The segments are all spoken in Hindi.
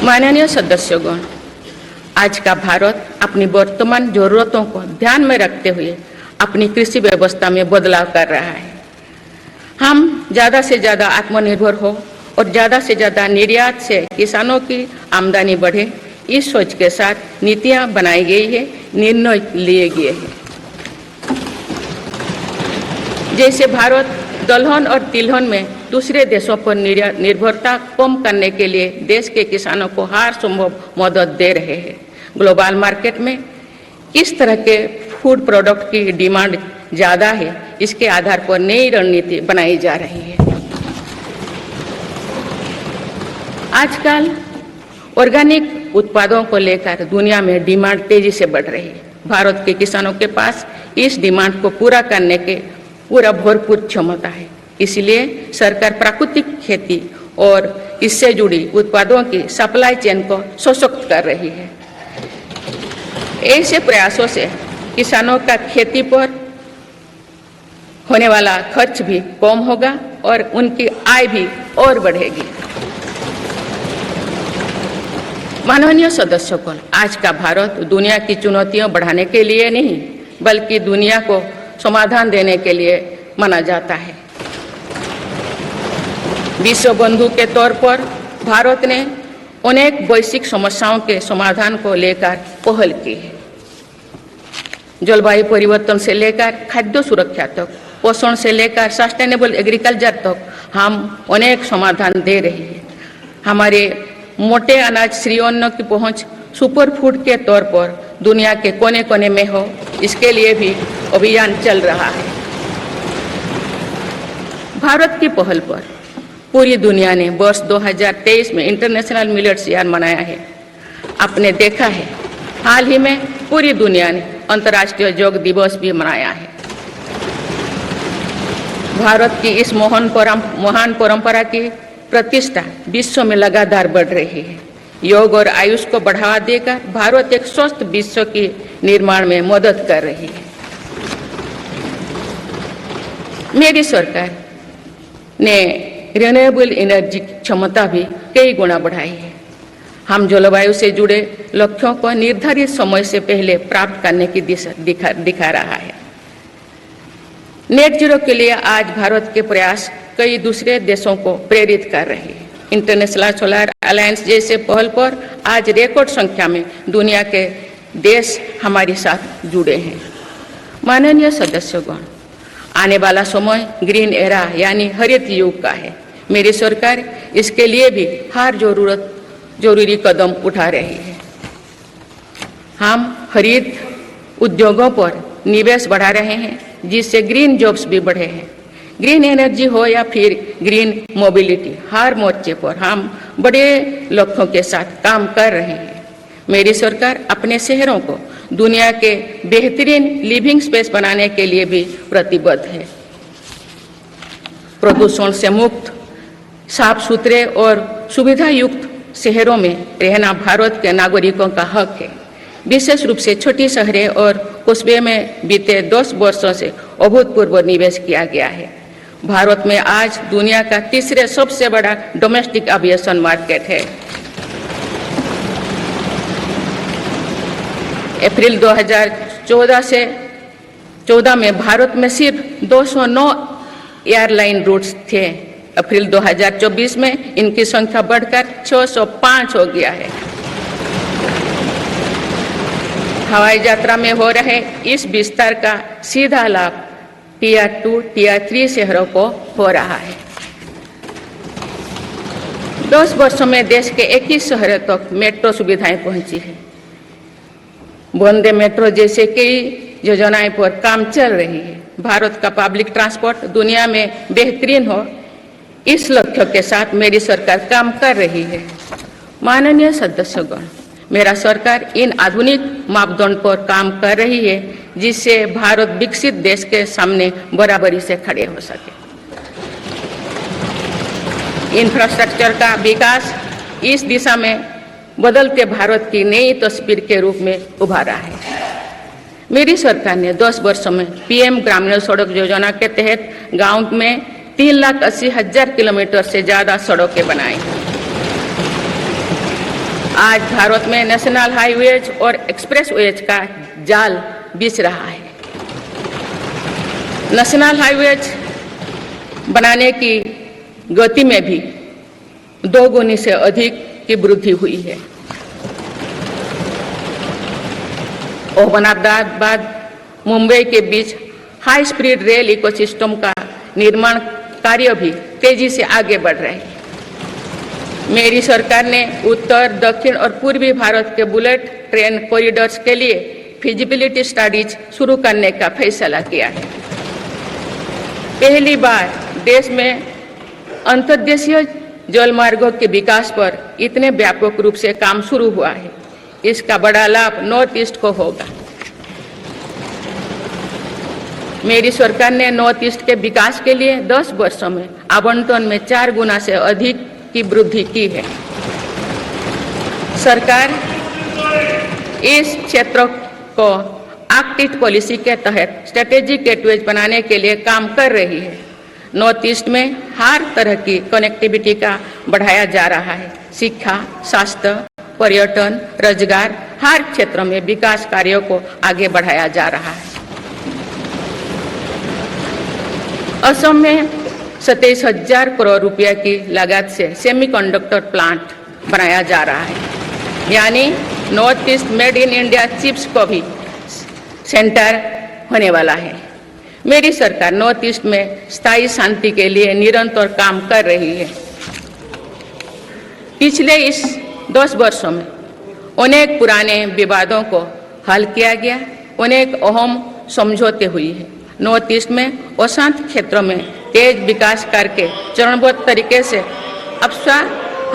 माननीय सदस्यगण, आज का भारत अपनी वर्तमान जरूरतों को ध्यान में रखते हुए अपनी कृषि व्यवस्था में बदलाव कर रहा है। हम ज़्यादा से ज़्यादा आत्मनिर्भर हो और ज़्यादा से ज़्यादा निर्यात से किसानों की आमदनी बढ़े, इस सोच के साथ नीतियाँ बनाई गई है, निर्णय लिए गए हैं। जैसे भारत दलहन और तिलहन में दूसरे देशों पर निर्भरता कम करने के लिए देश के किसानों को हर संभव मदद दे रहे हैं। ग्लोबल मार्केट में किस तरह के फूड प्रोडक्ट की डिमांड ज़्यादा है, इसके आधार पर नई रणनीति बनाई जा रही है। आजकल ऑर्गेनिक उत्पादों को लेकर दुनिया में डिमांड तेजी से बढ़ रही है। भारत के किसानों के पास इस डिमांड को पूरा करने के पूरा भरपूर क्षमता है। इसलिए सरकार प्राकृतिक खेती और इससे जुड़ी उत्पादों की सप्लाई चेन को सशक्त कर रही है। ऐसे प्रयासों से किसानों का खेती पर होने वाला खर्च भी कम होगा और उनकी आय भी और बढ़ेगी। माननीय सदस्यगण, आज का भारत दुनिया की चुनौतियां बढ़ाने के लिए नहीं बल्कि दुनिया को समाधान देने के लिए माना जाता है। विश्व बंधु के तौर पर भारत ने अनेक वैश्विक समस्याओं के समाधान को लेकर पहल की है। जलवायु परिवर्तन से लेकर खाद्य सुरक्षा तक, पोषण से लेकर सस्टेनेबल एग्रीकल्चर तक हम अनेक समाधान दे रहे हैं। हमारे मोटे अनाज श्री अन्न की पहुंच सुपर फूड के तौर पर दुनिया के कोने कोने में हो, इसके लिए भी अभियान चल रहा है। भारत की पहल पर पूरी दुनिया ने वर्ष 2023 में इंटरनेशनल मिलेट्स ईयर मनाया है। आपने देखा है, हाल ही में पूरी दुनिया ने अंतर्राष्ट्रीय योग दिवस भी मनाया है। भारत की इस महान परंपरा की प्रतिष्ठा विश्व में लगातार बढ़ रही है। योग और आयुष को बढ़ावा देकर भारत एक स्वस्थ विश्व के निर्माण में मदद कर रही है। मेरी सरकार ने रिन्यूएबल एनर्जी क्षमता भी कई गुना बढ़ाई है। हम जलवायु से जुड़े लक्ष्यों को निर्धारित समय से पहले प्राप्त करने की दिशा दिखा रहा है। नेट जीरो के लिए आज भारत के प्रयास कई दूसरे देशों को प्रेरित कर रहे हैं। इंटरनेशनल सोलर अलायंस जैसे पहल पर आज रिकॉर्ड संख्या में दुनिया के देश हमारे साथ जुड़े हैं। माननीय सदस्यगण, आने वाला समय ग्रीन एरा यानी हरित युग का है। मेरी सरकार इसके लिए भी हर जरूरी कदम उठा रही है। हम हरित उद्योगों पर निवेश बढ़ा रहे हैं, जिससे ग्रीन जॉब्स भी बढ़े हैं। ग्रीन एनर्जी हो या फिर ग्रीन मोबिलिटी, हर मोर्चे पर हम बड़े लक्ष्यों के साथ काम कर रहे हैं। मेरी सरकार अपने शहरों को दुनिया के बेहतरीन लिविंग स्पेस बनाने के लिए भी प्रतिबद्ध है। प्रदूषण से मुक्त, साफ सुथरे और सुविधा युक्त शहरों में रहना भारत के नागरिकों का हक है। विशेष रूप से छोटी शहरें और कस्बे में बीते 10 वर्षों से अभूतपूर्व निवेश किया गया है। भारत में आज दुनिया का तीसरे सबसे बड़ा डोमेस्टिक एविएशन मार्केट है। अप्रैल 2014 में भारत में सिर्फ 209 एयरलाइन रूट्स थे। अप्रैल 2024 में इनकी संख्या बढ़कर 605 हो गया है। हवाई यात्रा में हो रहे इस विस्तार का सीधा लाभ टियर 2, टियर 3 शहरों को हो रहा है। 10 वर्षों में देश के 21 शहरों तक मेट्रो सुविधाएं पहुंची है। वंदे मेट्रो जैसे कई योजनाएं पर काम चल रही है। भारत का पब्लिक ट्रांसपोर्ट दुनिया में बेहतरीन हो, इस लक्ष्य के साथ मेरी सरकार काम कर रही है। माननीय सदस्यगण, मेरा सरकार इन आधुनिक मापदंड पर काम कर रही है, जिससे भारत विकसित देश के सामने बराबरी से खड़े हो सके। इंफ्रास्ट्रक्चर का विकास इस दिशा में बदलते भारत की नई तस्वीर के रूप में उभारा है। मेरी सरकार ने 10 वर्षों में पीएम ग्रामीण सड़क योजना के तहत गांव में 3,80,000 किलोमीटर से ज्यादा सड़कें बनाई। आज भारत में नेशनल हाईवेज और एक्सप्रेसवेज का जाल बिछ रहा है। नेशनल हाईवेज बनाने की गति में भी 2 गुनी से अधिक की वृद्धि हुई है। अहमदाबाद मुंबई के बीच हाई स्पीड रेल इकोसिस्टम का निर्माण कार्य भी तेजी से आगे बढ़ रहे हैं। मेरी सरकार ने उत्तर, दक्षिण और पूर्वी भारत के बुलेट ट्रेन कॉरिडोर्स के लिए फिजिबिलिटी स्टडीज शुरू करने का फैसला किया है। पहली बार देश में अंतर्देशीय जलमार्गों के विकास पर इतने व्यापक रूप से काम शुरू हुआ है। इसका बड़ा लाभ नॉर्थ ईस्ट को होगा। मेरी सरकार ने नॉर्थ ईस्ट के विकास के लिए 10 वर्षों में आवंटन में 4 गुना से अधिक की वृद्धि की है। सरकार इस क्षेत्र को एक्ट ईस्ट पॉलिसी के तहत स्ट्रेटेजिक गेटवेज बनाने के लिए काम कर रही है। नॉर्थ ईस्ट में हर तरह की कनेक्टिविटी का बढ़ाया जा रहा है। शिक्षा, स्वास्थ्य, पर्यटन, रोजगार, हर क्षेत्र में विकास कार्यों को आगे बढ़ाया जा रहा है। असम में 27,000 करोड़ रुपया की लागत से सेमीकंडक्टर प्लांट बनाया जा रहा है। यानी north east made in India chips को भी सेंटर होने वाला है। मेरी सरकार नॉर्थ ईस्ट में स्थायी शांति के लिए निरंतर काम कर रही है। पिछले इस 10 वर्षों में अनेक पुराने विवादों को हल किया गया, अनेक अहम समझौते हुए हैं। नॉर्थ ईस्ट में अशांत क्षेत्रों में तेज विकास करके चरणबद्ध तरीके से अफवाह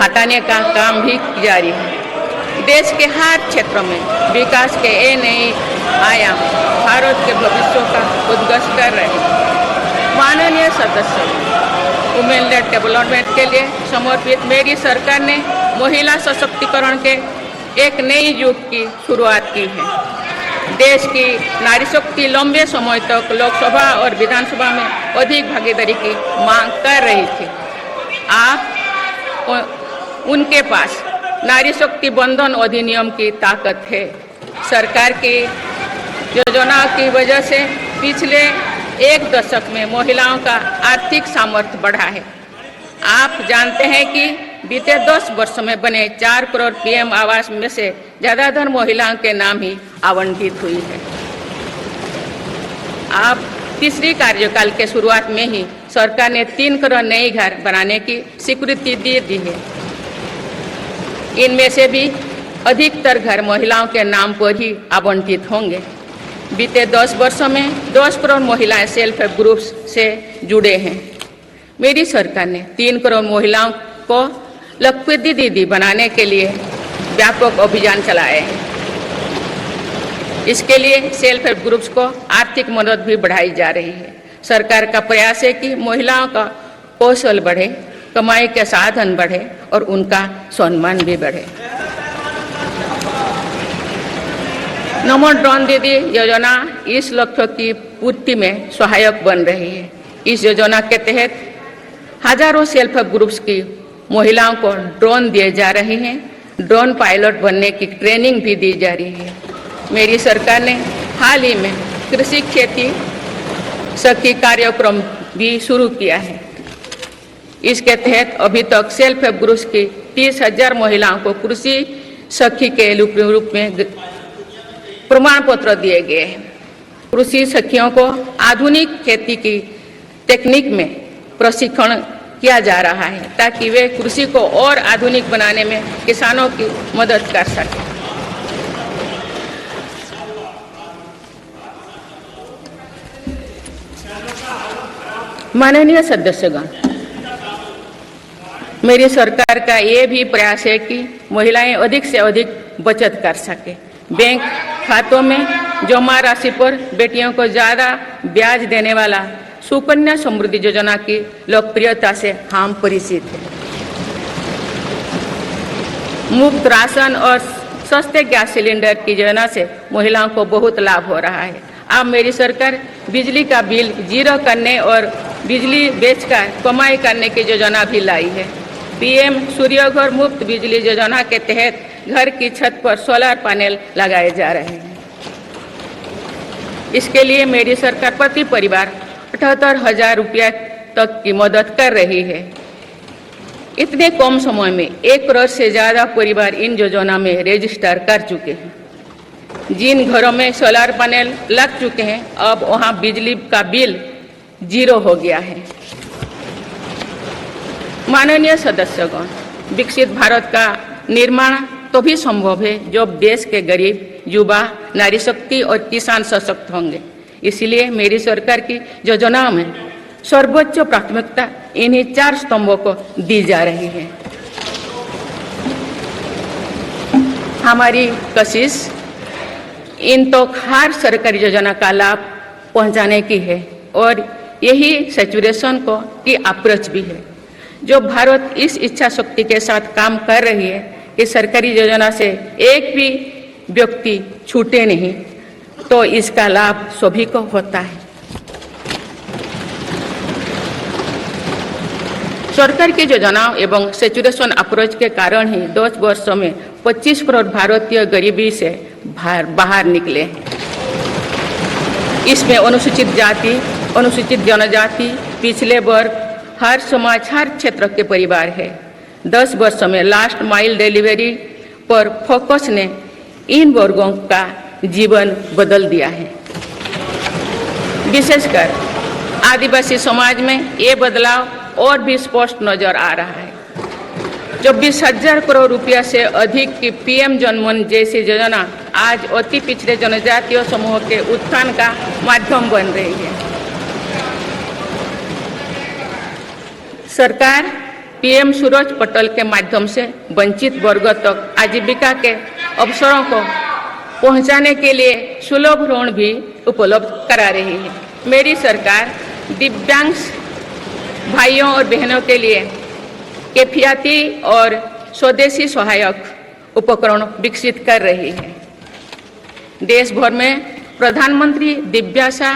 हटाने का काम भी जारी है। देश के हर क्षेत्रों में विकास के नए आयाम भारत के भविष्य का उद्घोष कर रहे हैं। माननीय सदस्य, वुमेन लेड डेवलपमेंट के लिए समर्पित मेरी सरकार ने महिला सशक्तिकरण के एक नई युग की शुरुआत की है। देश की नारी शक्ति लंबे समय तक लोकसभा और विधानसभा में अधिक भागीदारी की मांग कर रही थी। आप उनके पास नारी शक्ति बंधन अधिनियम की ताकत है। सरकार की योजनाओं की वजह से पिछले 1 दशक में महिलाओं का आर्थिक सामर्थ्य बढ़ा है। आप जानते हैं कि बीते 10 वर्षों में बने 4 करोड़ पीएम आवास में से ज्यादातर महिलाओं के नाम ही आवंटित हुई है। आप तीसरी कार्यकाल के शुरुआत में ही सरकार ने 3 करोड़ नए घर बनाने की स्वीकृति दे दी है। इनमें से भी अधिकतर घर महिलाओं के नाम पर ही आवंटित होंगे। बीते 10 वर्षों में 10 करोड़ महिलाएं सेल्फ हेल्प ग्रुप्स से जुड़े हैं। मेरी सरकार ने 3 करोड़ महिलाओं को लखपति दीदी बनाने के लिए व्यापक अभियान चलाए हैं। इसके लिए सेल्फ हेल्प ग्रुप्स को आर्थिक मदद भी बढ़ाई जा रही है। सरकार का प्रयास है कि महिलाओं का कौशल बढ़े, कमाई के साधन बढ़े और उनका सम्मान भी बढ़े। नमो ड्रोन दीदी योजना इस लक्ष्य की पूर्ति में सहायक बन रही है। इस योजना के तहत हजारों सेल्फ हेल्प ग्रुप्स की महिलाओं को ड्रोन दिए जा रहे हैं। ड्रोन पायलट बनने की ट्रेनिंग भी दी जा रही है। मेरी सरकार ने हाल ही में कृषि खेती सखी कार्यक्रम भी शुरू किया है। इसके तहत अभी तक सेल्फ हेल्प ग्रुप्स की 30,000 महिलाओं को कृषि सखी के रूप में प्रमाण पत्र दिए गए हैं। कृषि सखियों को आधुनिक खेती की टेक्निक में प्रशिक्षण किया जा रहा है ताकि वे कृषि को और आधुनिक बनाने में किसानों की मदद कर सकें। माननीय सदस्यगण, मेरी सरकार का ये भी प्रयास है कि महिलाएं अधिक से अधिक बचत कर सके। बैंक खातों में जमा राशि पर बेटियों को ज्यादा ब्याज देने वाला सुकन्या समृद्धि योजना की लोकप्रियता से हम परिचित हैं। मुफ्त राशन और सस्ते गैस सिलेंडर की योजना से महिलाओं को बहुत लाभ हो रहा है। अब मेरी सरकार बिजली का बिल जीरो करने और बिजली बेचकर कमाई करने की योजना भी लाई है। पीएम सूर्यघर मुफ्त बिजली योजना के तहत घर की छत पर सोलर पैनल लगाए जा रहे हैं। इसके लिए मेरी सरकार प्रति परिवार 78,000 रुपया तक की मदद कर रही है। इतने कम समय में 1 करोड़ से ज्यादा परिवार इन योजना में रजिस्टर कर चुके हैं। जिन घरों में सोलर पैनल लग चुके हैं, अब वहां बिजली का बिल 0 हो गया है। माननीय सदस्यगण, विकसित भारत का निर्माण तो भी संभव है जब देश के गरीब, युवा, नारी शक्ति और किसान सशक्त होंगे। इसलिए मेरी सरकार की योजनाओं में सर्वोच्च प्राथमिकता इन्हीं 4 स्तंभों को दी जा रही है। हमारी कोशिश इन तो हर सरकारी योजना का लाभ पहुंचाने की है और यही सैचुरेशन को की अप्रोच भी है। जो भारत इस इच्छा शक्ति के साथ काम कर रही है कि सरकारी योजना से एक भी व्यक्ति छूटे नहीं, तो इसका लाभ सभी को होता है। सरकार की योजनाओं एवं सैचुरेशन अप्रोच के कारण ही 10 वर्षों में 25 करोड़ भारतीय गरीबी से बाहर निकले हैं। इसमें अनुसूचित जाति, अनुसूचित जनजाति, पिछले वर्ग, हर समाज, हर क्षेत्र के परिवार है। 10 वर्षों में लास्ट माइल डिलीवरी पर फोकस ने इन वर्गों का जीवन बदल दिया है। विशेषकर आदिवासी समाज में ये बदलाव और भी स्पष्ट नजर आ रहा है। 24,000 करोड़ रुपया से अधिक की पीएम जनमन जैसी योजना आज अति पिछड़े जनजातीय समूह के उत्थान का माध्यम बन रही है। सरकार पीएम सूरज पटल के माध्यम से वंचित वर्गों तक आजीविका के अवसरों को पहुंचाने के लिए सुलभ ऋण भी उपलब्ध करा रही है। मेरी सरकार दिव्यांग भाइयों और बहनों के लिए किफायती और स्वदेशी सहायक उपकरण विकसित कर रही है। देश भर में प्रधानमंत्री दिव्याशा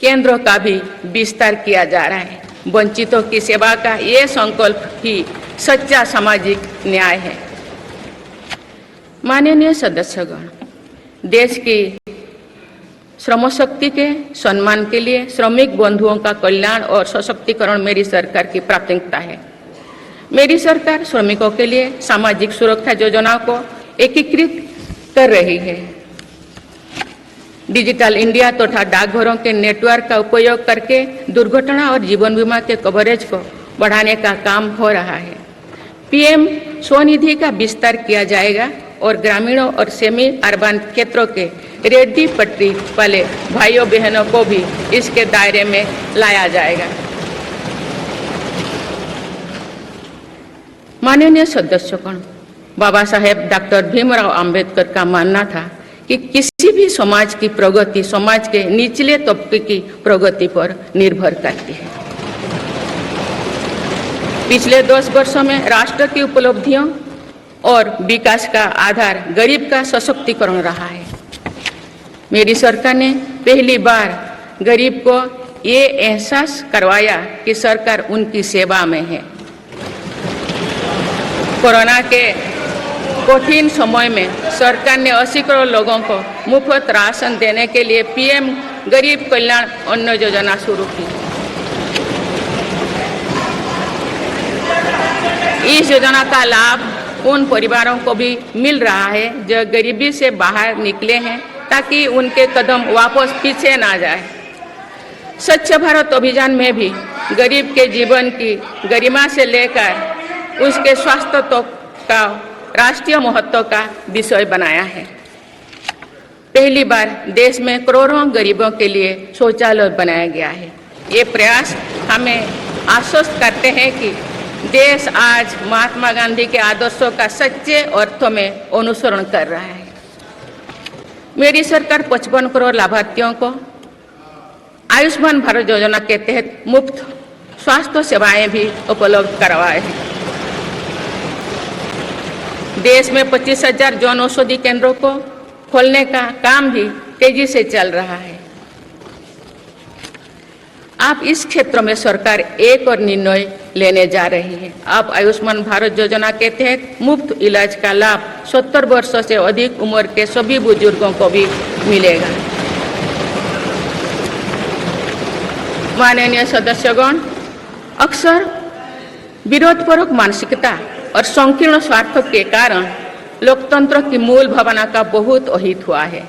केंद्रों का भी विस्तार किया जा रहा है। वंचितों की सेवा का ये संकल्प ही सच्चा सामाजिक न्याय है। माननीय सदस्यगण, देश की श्रम शक्ति के सम्मान के लिए श्रमिक बंधुओं का कल्याण और सशक्तिकरण मेरी सरकार की प्राथमिकता है। मेरी सरकार श्रमिकों के लिए सामाजिक सुरक्षा योजनाओं को एकीकृत कर रही है। डिजिटल इंडिया तथा डाकघरों के नेटवर्क का उपयोग करके दुर्घटना और जीवन बीमा के कवरेज को बढ़ाने का काम हो रहा है। पीएम स्वनिधि का विस्तार किया जाएगा और ग्रामीणों और सेमी अर्बन क्षेत्रों के रेहड़ी पटरी वाले भाइयों बहनों को भी इसके दायरे में लाया जाएगा। माननीय सदस्यगण, बाबा साहेब डॉक्टर भीमराव अंबेडकर का मानना था कि किसी भी समाज की प्रगति समाज के निचले तबके की प्रगति पर निर्भर करती है। पिछले 10 वर्षों में राष्ट्र की उपलब्धियों और विकास का आधार गरीब का सशक्तिकरण रहा है। मेरी सरकार ने पहली बार गरीब को ये एहसास करवाया कि सरकार उनकी सेवा में है। कोरोना के कठिन समय में सरकार ने 80 करोड़ लोगों को मुफ्त राशन देने के लिए पीएम गरीब कल्याण अन्न योजना शुरू की। इस योजना का लाभ उन परिवारों को भी मिल रहा है जो गरीबी से बाहर निकले हैं, ताकि उनके कदम वापस पीछे ना जाए। स्वच्छ भारत अभियान में भी गरीब के जीवन की गरिमा से लेकर उसके स्वास्थ्य तक का राष्ट्रीय महत्व का विषय बनाया है। पहली बार देश में करोड़ों गरीबों के लिए शौचालय बनाया गया है। ये प्रयास हमें आश्वस्त करते हैं कि देश आज महात्मा गांधी के आदर्शों का सच्चे अर्थों में अनुसरण कर रहा है। मेरी सरकार 55 करोड़ लाभार्थियों को आयुष्मान भारत योजना के तहत मुफ्त स्वास्थ्य सेवाएं भी उपलब्ध करवाए हैं। देश में 25,000 जन औषधि केंद्रों को खोलने का काम भी तेजी से चल रहा है। आप इस क्षेत्र में सरकार एक और निर्णय लेने जा रही है। अब आयुष्मान भारत योजना के तहत मुफ्त इलाज का लाभ 70 वर्षों से अधिक उम्र के सभी बुजुर्गों को भी मिलेगा। माननीय सदस्यगण, अक्सर विरोधपूर्वक मानसिकता और संकीर्ण स्वार्थों के कारण लोकतंत्र की मूल भावना का बहुत अहित हुआ है।